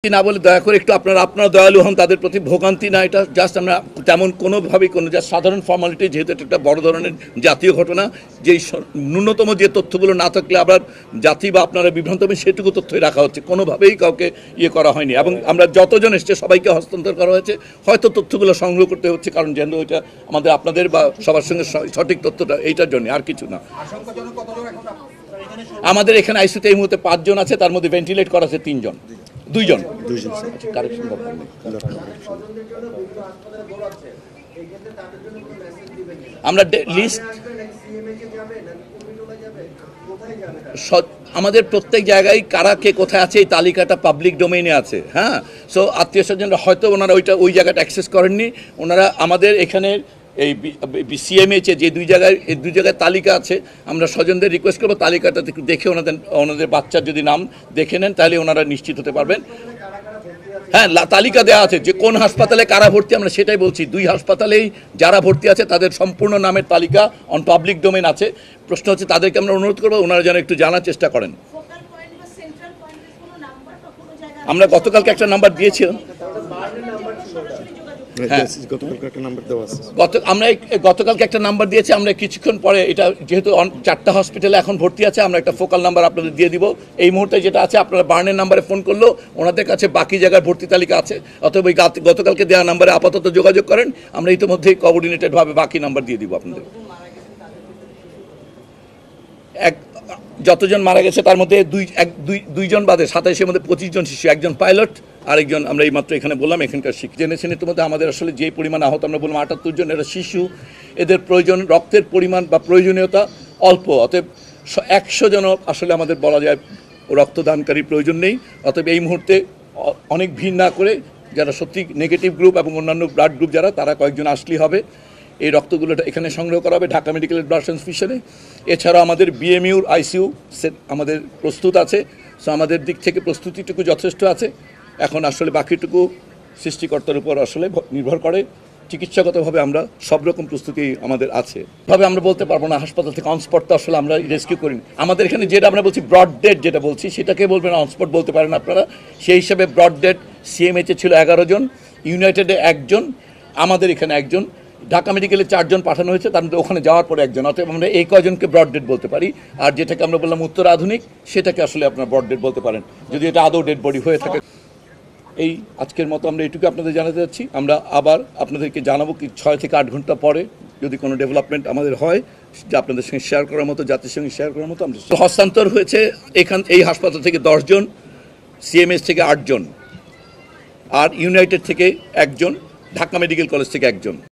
না বলে দয়া করে একটু আপনারা দয়ালু হন, তাদের প্রতি ভোগান্তি না, এটা জাস্ট আমরা তেমন কোনোভাবেই কোনো জাস্ট সাধারণ ফর্মালিটি, যেহেতু এটা একটা বড় ধরনের জাতীয় ঘটনা, যেই ন্যূনতম যে তথ্যগুলো না থাকলে আবার জাতি বা আপনারা বিভ্রান্ত হবে সেটুকু তথ্যই রাখা হচ্ছে, কোনোভাবেই কাউকে ইয়ে করা হয়নি। এবং আমরা যতজন এসছে সবাইকে হস্তান্তর করা হয়েছে, হয়তো তথ্যগুলো সংগ্রহ করতে হচ্ছে কারণ যেন ওইটা আমাদের আপনাদের বা সবার সঙ্গে সঠিক তথ্যটা এইটার জন্য, আর কিছু না। আমাদের এখানে আইসিইউতে এই মুহূর্তে 5 জন আছে, তার মধ্যে ভেন্টিলেট করা আছে 3 জন, 2 জন কারেকশন দরকার নেই। আমরা লিস্ট আমাদের প্রত্যেক জায়গায় কারা কে কোথায় আছে এই তালিকাটা পাবলিক ডোমেইনে আছে। হ্যাঁ, সো আত্মীয় স্বজনরা হয়তো ওনারা ওই জায়গাটা অ্যাক্সেস করেননি। ওনারা আমাদের এখানে এই সিএমএইচে যে দুই জায়গায় তালিকা আছে, আমরা স্বজনদের রিকোয়েস্ট করবো তালিকাটা দেখে ওনাদের বাচ্চার যদি নাম দেখে নেন তাহলে ওনারা নিশ্চিত হতে পারবেন। হ্যাঁ, তালিকা দেওয়া আছে যে কোন হাসপাতালে কারা ভর্তি, আমরা সেটাই বলছি। 2 হাসপাতালেই যারা ভর্তি আছে তাদের সম্পূর্ণ নামের তালিকা অন পাবলিক ডোমেইন আছে। প্রশ্ন হচ্ছে তাদেরকে আমরা অনুরোধ করবো ওনারা যেন একটু জানার চেষ্টা করেন। আমরা গতকালকে একটা নাম্বার দিয়েছিলাম, আমরা গতকালকে একটা নাম্বার দিয়েছি। আমরা কিছুক্ষণ পরে এটা যেহেতু 4টা হসপিটালে এখন ভর্তি আছে, আমরা একটা ফোকাল নাম্বার আপনাদের দিয়ে দিব। এই মুহূর্তে যেটা আছে আপনারা বার্নের নাম্বারে ফোন করলেও ওনাদের কাছে বাকি জায়গার ভর্তি তালিকা আছে, অথবা ওই গতকালকে দেওয়া নাম্বারে আপাতত যোগাযোগ করেন। আমরা ইতিমধ্যেই কোঅর্ডিনেটেডভাবে বাকি নাম্বার দিয়ে দিব আপনাদের। যতজন মারা গেছে তার মধ্যে দুইজন বাদে 27-এর মধ্যে 25 জন শিশু, একজন পাইলট, আরেকজন আমরা এইমাত্র এখানে বললাম এখানকার শিক্ষক। জেনেছেন ইতিমধ্যে আমাদের আসলে যে পরিমাণ আহত আমরা বললাম 78 জন, এরা শিশু, এদের প্রয়োজন রক্তের পরিমাণ বা প্রয়োজনীয়তা অল্প, অতএব 100 জন আসলে আমাদের বলা যায় রক্তদানকারী প্রয়োজন নেই। অতএব এই মুহূর্তে অনেক ভিড় না করে যারা সত্যি নেগেটিভ গ্রুপ এবং অন্যান্য ব্লাড গ্রুপ যারা, তারা কয়েকজন আসলেই হবে। এই রক্তগুলো এখানে সংগ্রহ করা হবে ঢাকা মেডিকেলের ব্লাড ট্রান্সফিউশনে। এছাড়াও আমাদের বিএমইউর আইসিইউ সেট আমাদের প্রস্তুত আছে। সো আমাদের দিক থেকে প্রস্তুতিটুকু যথেষ্ট আছে। এখন আসলে বাকিটুকু সৃষ্টিকর্তার উপর আসলে নির্ভর করে। চিকিৎসাগতভাবে আমরা সব রকম প্রস্তুতি আমাদের আছে। ভাবে আমরা বলতে পারবো না হাসপাতাল থেকে অনস্পট তো আসলে আমরা রেস্কিউ করিনি। আমাদের এখানে যেটা আমরা বলছি ব্রড ডেড যেটা বলছি সেটাকে বলবেন, অনস্পট বলতে পারেন আপনারা। সেই হিসাবে ব্রড ডেড সিএমএইচে ছিল 11 জন, ইউনাইটেডে 1 জন, আমাদের এখানে 1 জন, ঢাকা মেডিকেলে 4 জন পাঠানো হয়েছে, তার মধ্যে ওখানে যাওয়ার পরে 1 জন। অতএব আমরা এই কয়জনকে ব্রড ডেড বলতে পারি। আর যেটাকে আমরা বললাম উত্তর আধুনিক, সেটাকে আসলে আপনার ব্রড ডেড বলতে পারেন, যদি এটা আদৌ ডেড বডি হয়ে থাকে। এই আজকের মতো আমরা এইটুকু আপনাদের জানাতে যাচ্ছি। আমরা আবার আপনাদেরকে জানাবো কি 6 থেকে 8 ঘন্টা পরে যদি কোনো ডেভেলপমেন্ট আমাদের হয় যে আপনাদের সঙ্গে শেয়ার করার মতো, জাতির সঙ্গে শেয়ার করার মতো। আমরা হস্তান্তর হয়েছে এই হাসপাতাল থেকে 10 জন, সিএমএস থেকে 8 জন, আর ইউনাইটেড থেকে 1 জন, ঢাকা মেডিকেল কলেজ থেকে 1 জন।